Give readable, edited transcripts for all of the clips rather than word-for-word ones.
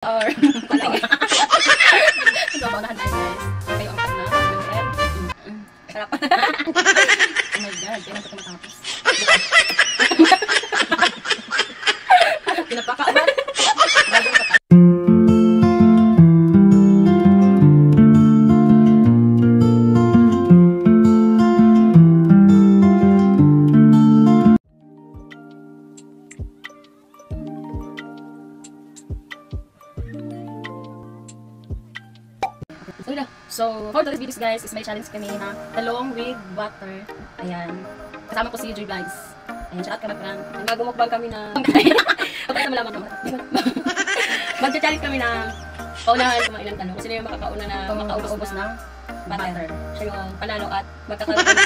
Or so paunahan tayo guys. Kayo ang na. Sarap. Oh my god, kailan ko matapos. Pinapakaabat. Bagong patay. So, for today's videos guys, is may challenge kami na talong with butter. Ayan. Kasama ko si Joy Vlogs. Ayan, shout out kami prank. Magumukbang kami na... Kapag na malaman naman. Magcha-challenge kami na paunahan kung ilang talong. Sino yung makakauna na makaubos ng butter. Siya yung panalo at magkakaroon ng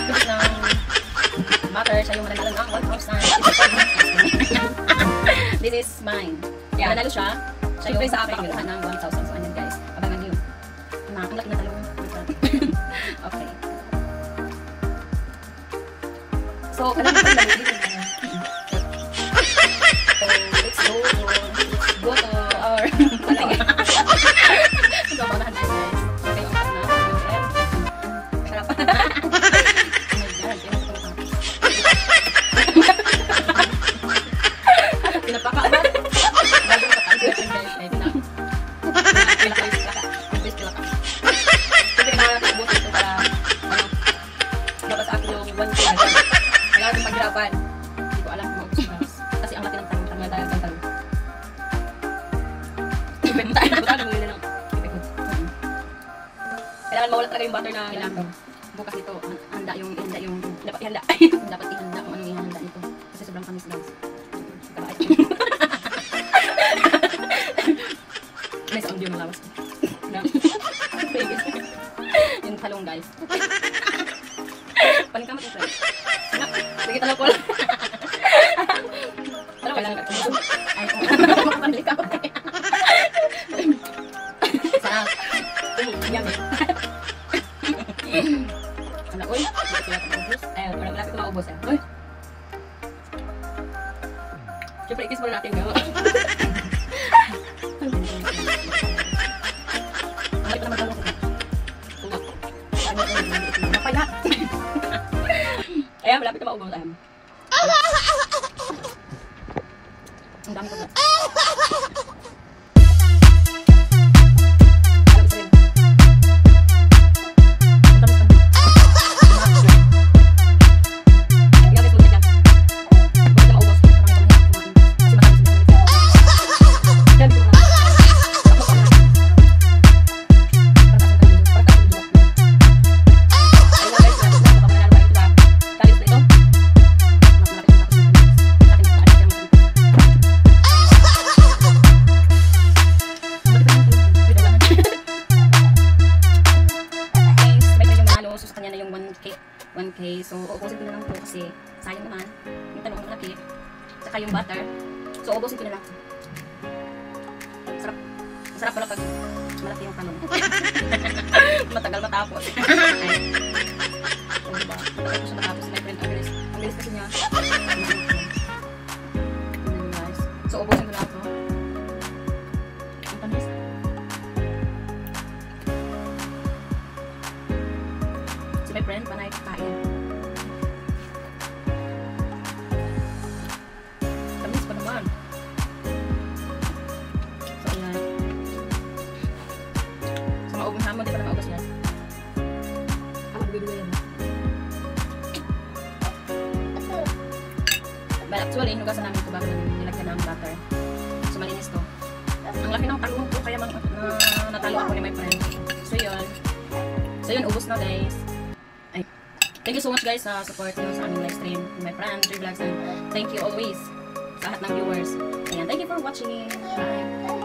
Tapos ng butter, siya yung mananalo ng 1,000. This is mine. Yeah, mananalo siya. Siyempre sa akin, kiluhan ng 1,000. So, anyan guys. Abangan nyo. Ang laki na talong. Okay. So, kanang ko lang. So, let's go. Let's go to our... So, paunahan tayo guys. Okay, ang na. Sarap. Oh my god. Pinapakaabat. Hindi ko alam kung maubos kasi ang laki ng tanong tayo ng talong. Ipit tayo na butang muli na ng ipit. Kailangan mawala talaga yung butter na kailangan. Bukas ito, handa yung dapat ihanda. Dapat ihanda kung anong ihanda nito. Kasi sobrang kamis guys. May sa audio malawas ko. Yung talong guys. Paling kamat yung friend. Sige talong ko lang. Talong lang. Ay, panik ako. Sarap. Yummy. Ano, uy? Ayun, parang malapit ko maubos. Uy. Siyempre, ikis mo na natin gawin. Malapit naman talong ko. Napaya. Ayan, malapit na maubos. Ayan. Ang dami ko na. So, ubusin ko na lang po kasi sayang naman yung talong ang malaki saka yung butter. So, ubusin ko na lang. Sarap. Masarap pala pag malaki yung talong. Matagal matapos. So, diba? Matagal ko siya matapos. My friend, ang bilis kasi niya. Guys. So, ubusin ko lang ito. Ang tamis. Si my friend, panay kain. Mo di pa na maubos yan. But actually, hinugasan namin ito bago namin nilagyan ng butter. So, malinis to. Ang laki ng talong ko, kaya natalo ako ni my friend. So, yun. So, yun, ubos na guys. Ay. Thank you so much guys sa support nyo sa aming live stream. My friend, Joy Vlogs, and thank you always sa lahat ng viewers. Ayan, thank you for watching. Bye!